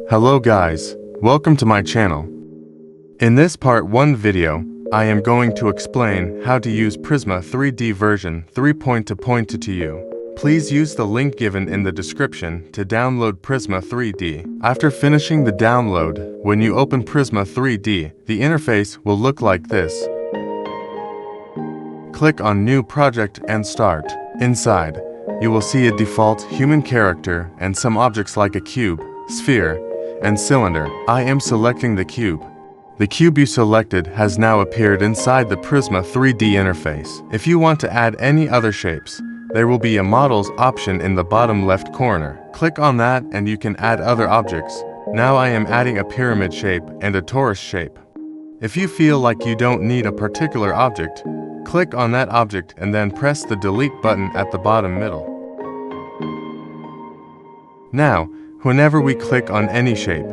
Hello guys, welcome to my channel. In this part 1 video, I am going to explain how to use Prisma 3D version 3.2 to you. Please use the link given in the description to download Prisma 3D. After finishing the download, when you open Prisma 3D, the interface will look like this. Click on New Project and Start. Inside, you will see a default human character and some objects like a cube, sphere, and cylinder. I am selecting the cube. The cube you selected has now appeared inside the Prisma 3D interface. If you want to add any other shapes, there will be a Models option in the bottom left corner. Click on that and you can add other objects. Now I am adding a pyramid shape and a torus shape. If you feel like you don't need a particular object, click on that object and then press the Delete button at the bottom middle. Now, whenever we click on any shape,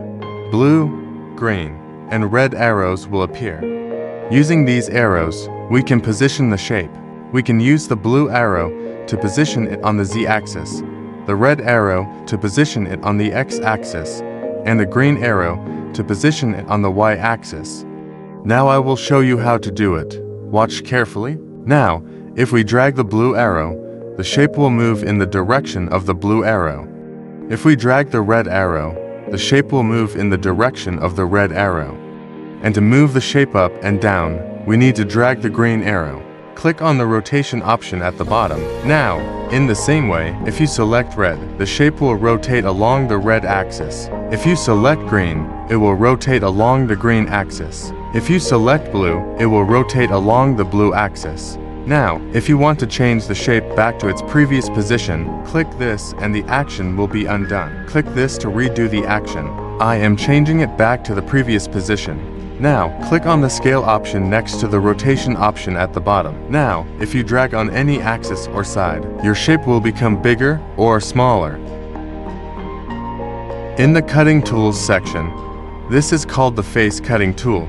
blue, green, and red arrows will appear. Using these arrows, we can position the shape. We can use the blue arrow to position it on the z-axis, the red arrow to position it on the x-axis, and the green arrow to position it on the y-axis. Now I will show you how to do it. Watch carefully. Now, if we drag the blue arrow, the shape will move in the direction of the blue arrow. If we drag the red arrow, the shape will move in the direction of the red arrow. And to move the shape up and down, we need to drag the green arrow. Click on the rotation option at the bottom. Now, in the same way, if you select red, the shape will rotate along the red axis. If you select green, it will rotate along the green axis. If you select blue, it will rotate along the blue axis. Now, if you want to change the shape back to its previous position, click this and the action will be undone. Click this to redo the action. I am changing it back to the previous position. Now, click on the scale option next to the rotation option at the bottom. Now, if you drag on any axis or side, your shape will become bigger or smaller. In the Cutting Tools section, this is called the Face Cutting Tool.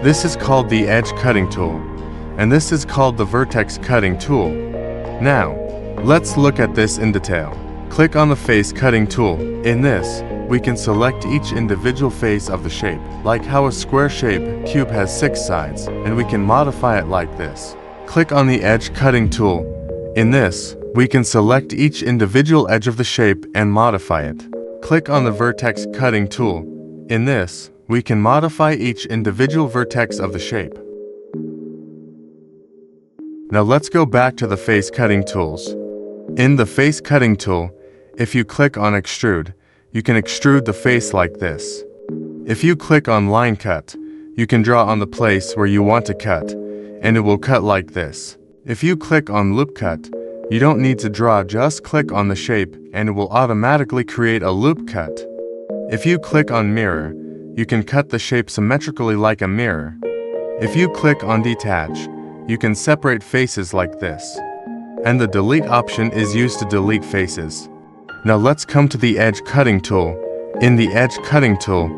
This is called the Edge Cutting Tool. And this is called the Vertex Cutting Tool. Now, let's look at this in detail. Click on the Face Cutting Tool. In this, we can select each individual face of the shape, like how a square shape cube has 6 sides, and we can modify it like this. Click on the Edge Cutting Tool. In this, we can select each individual edge of the shape and modify it. Click on the Vertex Cutting Tool. In this, we can modify each individual vertex of the shape. Now let's go back to the Face Cutting Tools. In the Face Cutting Tool, if you click on Extrude, you can extrude the face like this. If you click on Line Cut, you can draw on the place where you want to cut, and it will cut like this. If you click on Loop Cut, you don't need to draw, just click on the shape and it will automatically create a loop cut. If you click on Mirror, you can cut the shape symmetrically like a mirror. If you click on Detach, you can separate faces like this. And the Delete option is used to delete faces. Now let's come to the Edge Cutting Tool. In the Edge Cutting Tool,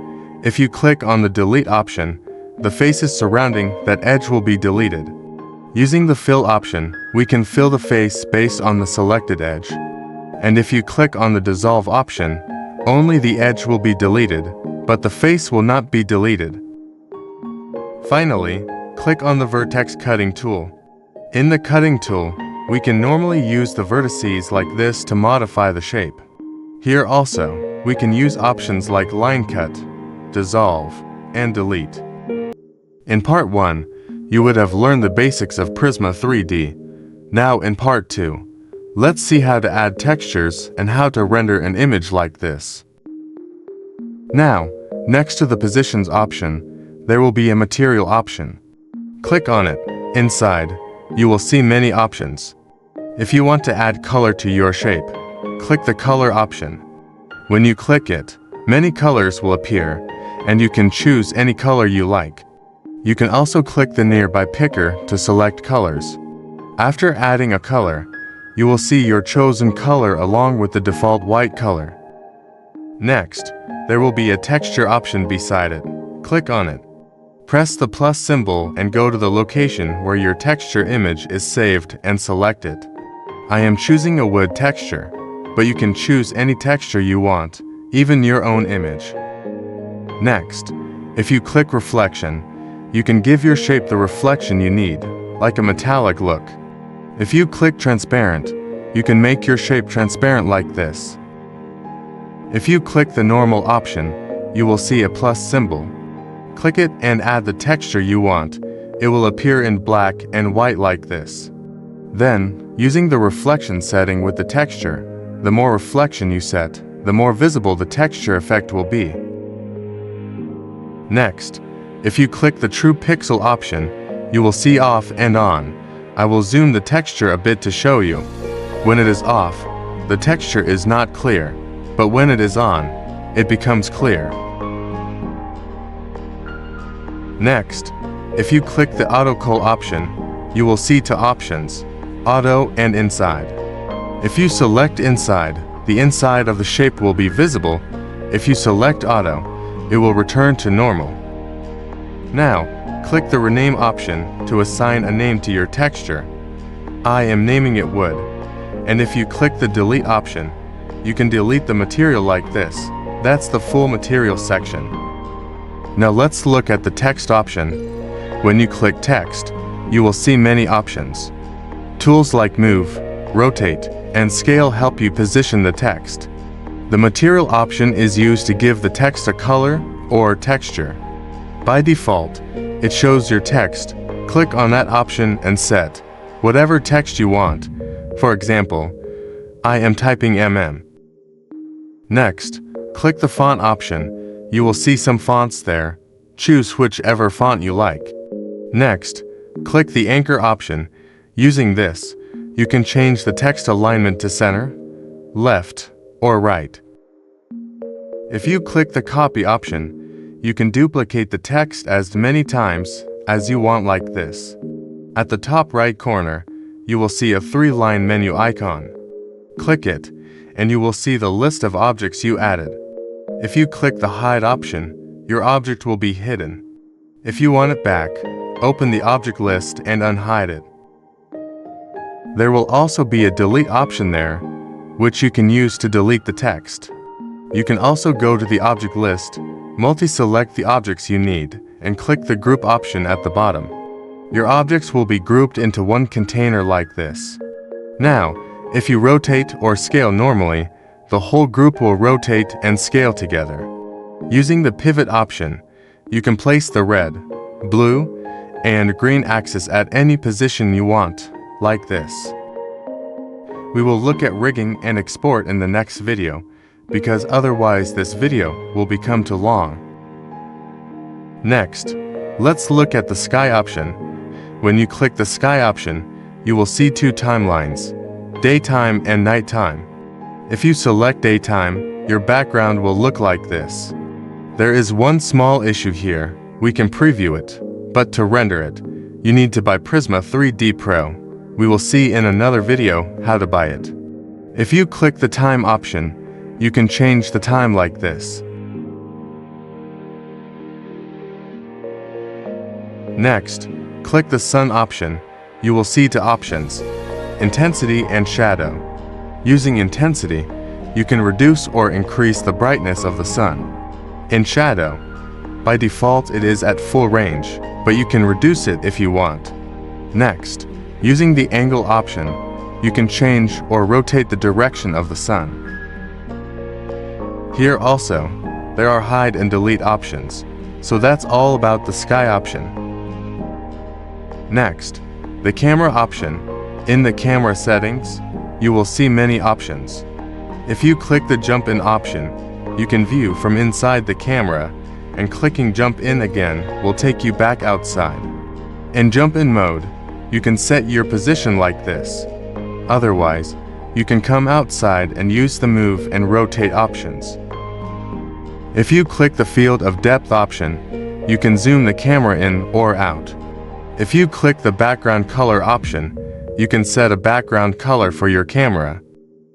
if you click on the Delete option, the faces surrounding that edge will be deleted. Using the Fill option, we can fill the face based on the selected edge. And if you click on the Dissolve option, only the edge will be deleted, but the face will not be deleted. Finally, click on the Vertex Cutting Tool. In the Cutting Tool, we can normally use the vertices like this to modify the shape. Here also, we can use options like Line Cut, Dissolve, and Delete. In Part 1, you would have learned the basics of Prisma 3D. Now in Part 2, let's see how to add textures and how to render an image like this. Now, next to the Positions option, there will be a Material option. Click on it. Inside, you will see many options. If you want to add color to your shape, click the Color option. When you click it, many colors will appear, and you can choose any color you like. You can also click the nearby picker to select colors. After adding a color, you will see your chosen color along with the default white color. Next, there will be a texture option beside it. Click on it. Press the plus symbol and go to the location where your texture image is saved and select it. I am choosing a wood texture, but you can choose any texture you want, even your own image. Next, if you click reflection, you can give your shape the reflection you need, like a metallic look. If you click transparent, you can make your shape transparent like this. If you click the normal option, you will see a plus symbol. Click it and add the texture you want. It will appear in black and white like this. Then, using the reflection setting with the texture, the more reflection you set, the more visible the texture effect will be. Next, if you click the True Pixel option, you will see off and on. I will zoom the texture a bit to show you. When it is off, the texture is not clear, but when it is on, it becomes clear. Next, if you click the Auto Cull option, you will see two options, Auto and Inside. If you select Inside, the inside of the shape will be visible. If you select Auto, it will return to normal. Now, click the Rename option to assign a name to your texture. I am naming it Wood. And if you click the Delete option, you can delete the material like this. That's the full material section. Now let's look at the Text option. When you click Text, you will see many options. Tools like Move, Rotate, and Scale help you position the text. The Material option is used to give the text a color or texture. By default, it shows your text. Click on that option and set whatever text you want. For example, I am typing MM. Next, click the Font option. You will see some fonts there. Choose whichever font you like. Next, click the Anchor option. Using this, you can change the text alignment to center, left, or right. If you click the Copy option, you can duplicate the text as many times as you want like this. At the top right corner, you will see a 3-line menu icon. Click it, and you will see the list of objects you added. If you click the Hide option, your object will be hidden. If you want it back, open the object list and unhide it. There will also be a Delete option there, which you can use to delete the text. You can also go to the object list, multi-select the objects you need, and click the Group option at the bottom. Your objects will be grouped into one container like this. Now, if you rotate or scale normally, the whole group will rotate and scale together. Using the Pivot option, you can place the red, blue, and green axis at any position you want, like this. We will look at rigging and export in the next video, because otherwise this video will become too long. Next, let's look at the Sky option. When you click the Sky option, you will see two timelines, daytime and nighttime. If you select daytime, your background will look like this. There is one small issue here. We can preview it, but to render it, you need to buy Prisma 3D Pro. We will see in another video how to buy it. If you click the Time option, you can change the time like this. Next, click the Sun option. You will see two options, Intensity and Shadow. Using Intensity, you can reduce or increase the brightness of the sun. In Shadow, by default it is at full range, but you can reduce it if you want. Next, using the Angle option, you can change or rotate the direction of the sun. Here also, there are Hide and Delete options, so that's all about the Sky option. Next, the Camera option. In the camera settings, you will see many options. If you click the Jump In option, you can view from inside the camera, and clicking Jump In again will take you back outside. In Jump In mode, you can set your position like this. Otherwise, you can come outside and use the Move and Rotate options. If you click the Field of Depth option, you can zoom the camera in or out. If you click the Background Color option, you can set a background color for your camera.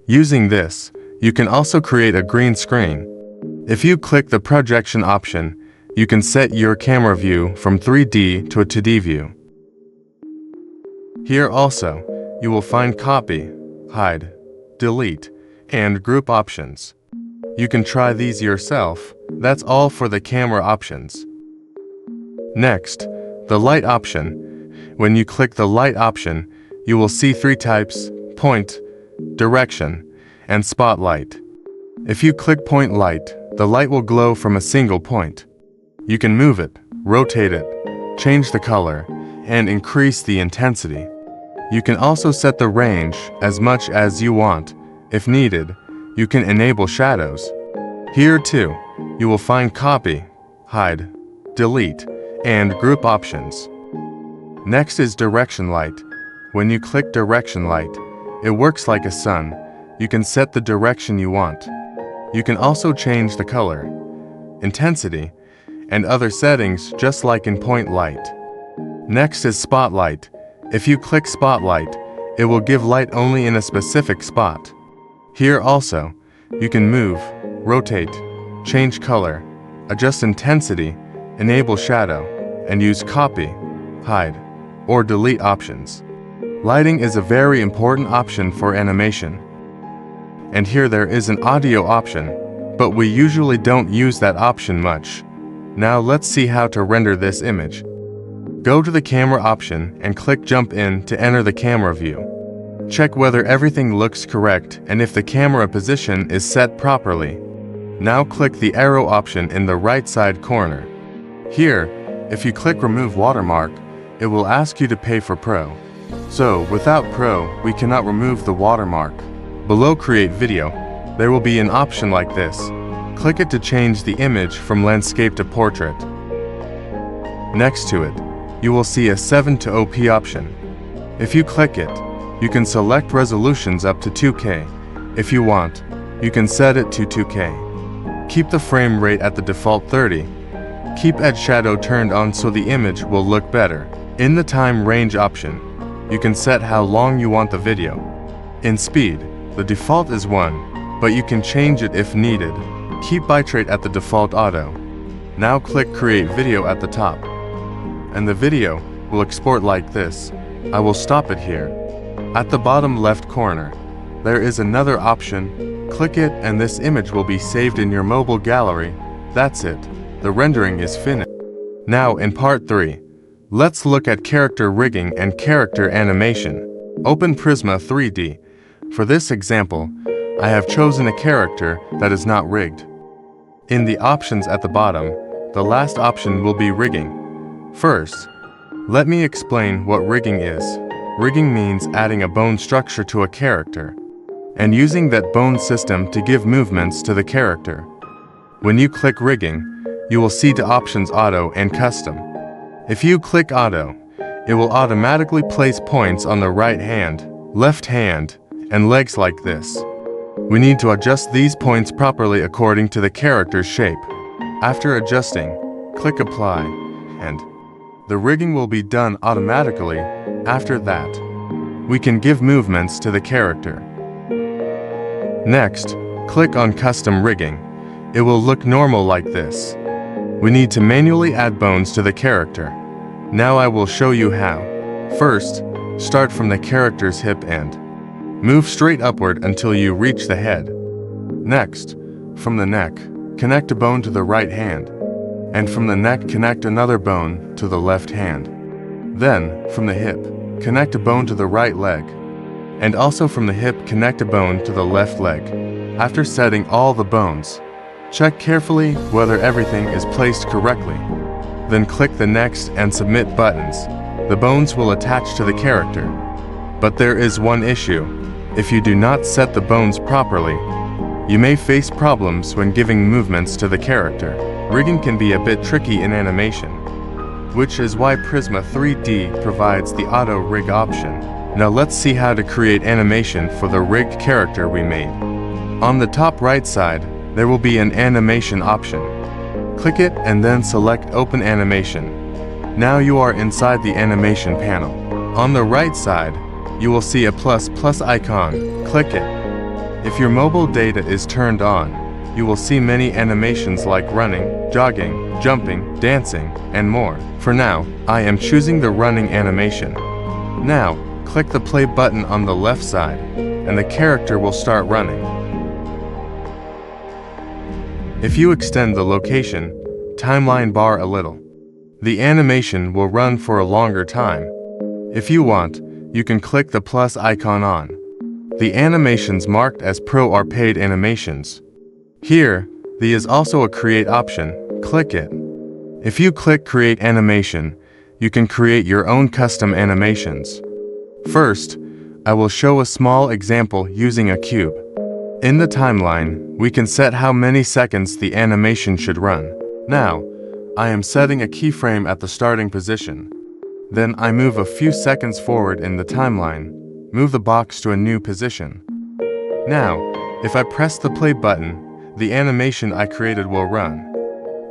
Using this, you can also create a green screen. If you click the Projection option, you can set your camera view from 3D to a 2D view. Here also, you will find Copy, Hide, Delete, and Group options. You can try these yourself. That's all for the camera options. Next, the light option. When you click the light option, you will see 3 types: point, direction, and spotlight. If you click point light, the light will glow from a single point. You can move it, rotate it, change the color, and increase the intensity. You can also set the range as much as you want. If needed, you can enable shadows. Here too, you will find copy, hide, delete, and group options. Next is direction light. When you click direction light, it works like a sun. You can set the direction you want. You can also change the color, intensity, and other settings just like in point light. Next is spotlight. If you click spotlight, it will give light only in a specific spot. Here also, you can move, rotate, change color, adjust intensity, enable shadow, and use copy, hide, or delete options. Lighting is a very important option for animation. And here there is an audio option, but we usually don't use that option much. Now let's see how to render this image. Go to the camera option and click jump in to enter the camera view. Check whether everything looks correct and if the camera position is set properly. Now click the arrow option in the right side corner. Here, if you click remove watermark, it will ask you to pay for Pro. So without Pro, we cannot remove the watermark. Below create video, there will be an option like this. Click it to change the image from landscape to portrait. Next to it, you will see a 7 to OP option. If you click it, you can select resolutions up to 2K. If you want, you can set it to 2K. Keep the frame rate at the default 30. Keep edge shadow turned on so the image will look better. In the time range option, you can set how long you want the video. In speed, the default is 1, but you can change it if needed. Keep bitrate at the default auto. Now click create video at the top. And the video will export like this. I will stop it here. At the bottom left corner, there is another option. Click it and this image will be saved in your mobile gallery. That's it. The rendering is finished. Now in part 3, let's look at character rigging and character animation. Open Prisma 3D. For this example, I have chosen a character that is not rigged. In the options at the bottom, the last option will be rigging. First, let me explain what rigging is. Rigging means adding a bone structure to a character and using that bone system to give movements to the character. When you click rigging, you will see the options auto and custom. If you click auto, it will automatically place points on the right hand, left hand, and legs like this. We need to adjust these points properly according to the character's shape. After adjusting, click apply, and the rigging will be done automatically. After that, we can give movements to the character. Next, click on custom rigging. It will look normal like this. We need to manually add bones to the character. Now I will show you how. First, start from the character's hip end. Move straight upward until you reach the head. Next, from the neck, connect a bone to the right hand. And from the neck, connect another bone to the left hand. Then, from the hip, connect a bone to the right leg. And also from the hip, connect a bone to the left leg. After setting all the bones, check carefully whether everything is placed correctly. Then click the next and submit buttons. The bones will attach to the character. But there is one issue. If you do not set the bones properly, you may face problems when giving movements to the character. Rigging can be a bit tricky in animation, which is why Prisma 3D provides the auto rig option. Now let's see how to create animation for the rigged character we made. On the top right side, there will be an animation option. Click it and then select Open Animation. Now you are inside the animation panel. On the right side, you will see a plus icon. Click it. If your mobile data is turned on, you will see many animations like running, jogging, jumping, dancing, and more. For now, I am choosing the running animation. Now, click the play button on the left side, and the character will start running. If you extend the location timeline bar a little, the animation will run for a longer time. If you want, you can click the plus icon on the animations marked as pro or paid animations. Here, there is also a create option. Click it. If you click create animation, you can create your own custom animations. First, I will show a small example using a cube. In the timeline, we can set how many seconds the animation should run. Now, I am setting a keyframe at the starting position. Then I move a few seconds forward in the timeline, move the box to a new position. Now, if I press the play button, the animation I created will run.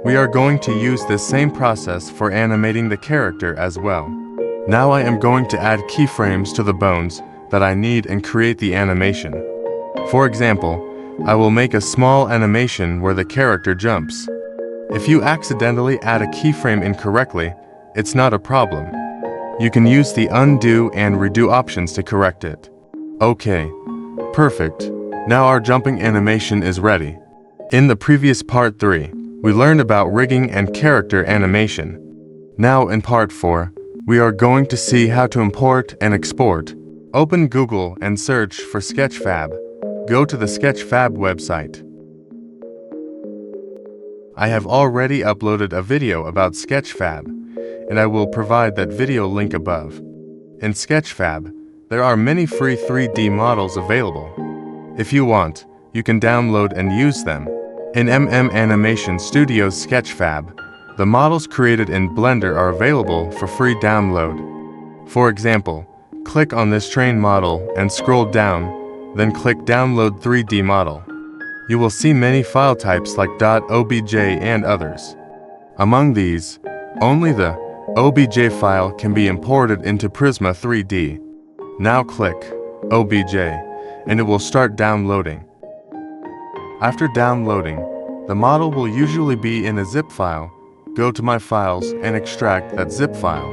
We are going to use this same process for animating the character as well. Now I am going to add keyframes to the bones that I need and create the animation. For example, I will make a small animation where the character jumps. If you accidentally add a keyframe incorrectly, it's not a problem. You can use the undo and redo options to correct it. Okay, perfect. Now our jumping animation is ready. In the previous part 3, we learned about rigging and character animation. Now in part 4, we are going to see how to import and export. Open Google and search for SKETCHFAB. Go to the SKETCHFAB website. I have already uploaded a video about SKETCHFAB, and I will provide that video link above. In SKETCHFAB, there are many free 3D models available. If you want, you can download and use them. In Animation Studio's SKETCHFAB, the models created in Blender are available for free download. For example, click on this train model and scroll down, then click Download 3D Model. You will see many file types like .obj and others. Among these, only the OBJ file can be imported into Prisma 3D. Now click OBJ, and it will start downloading. After downloading, the model will usually be in a zip file. Go to My Files and extract that zip file.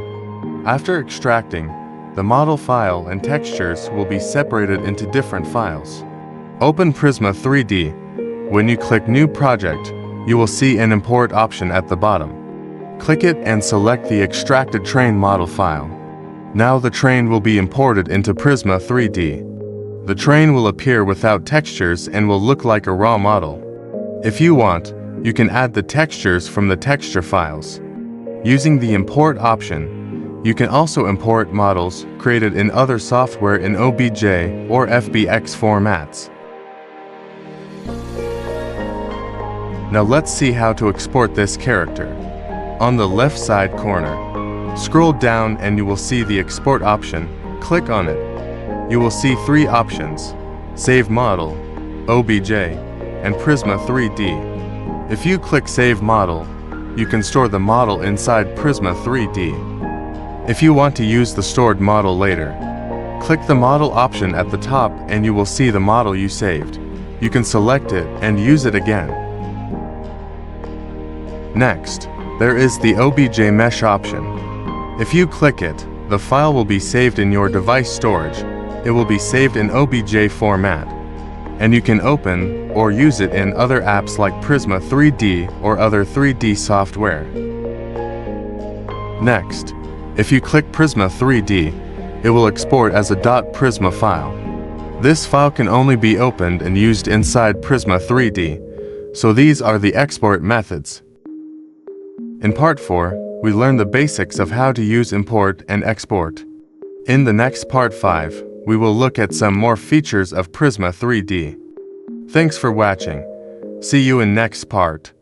After extracting, the model file and textures will be separated into different files. Open Prisma 3D. When you click New Project, you will see an Import option at the bottom. Click it and select the extracted train model file. Now the train will be imported into Prisma 3D. The train will appear without textures and will look like a raw model. If you want, you can add the textures from the texture files. Using the Import option, you can also import models created in other software in OBJ or FBX formats. Now let's see how to export this character. On the left side corner, scroll down and you will see the Export option. Click on it. You will see 3 options: Save Model, OBJ, and Prisma 3D. If you click Save Model, you can store the model inside Prisma 3D. If you want to use the stored model later, click the Model option at the top and you will see the model you saved. You can select it and use it again. Next, there is the OBJ Mesh option. If you click it, the file will be saved in your device storage. It will be saved in OBJ format, and you can open or use it in other apps like Prisma 3D or other 3D software. Next, if you click Prisma 3D, it will export as a .prisma file. This file can only be opened and used inside Prisma 3D, so these are the export methods. In part 4, we learned the basics of how to use import and export. In the next part 5, we will look at some more features of Prisma 3D. Thanks for watching. See you in next part.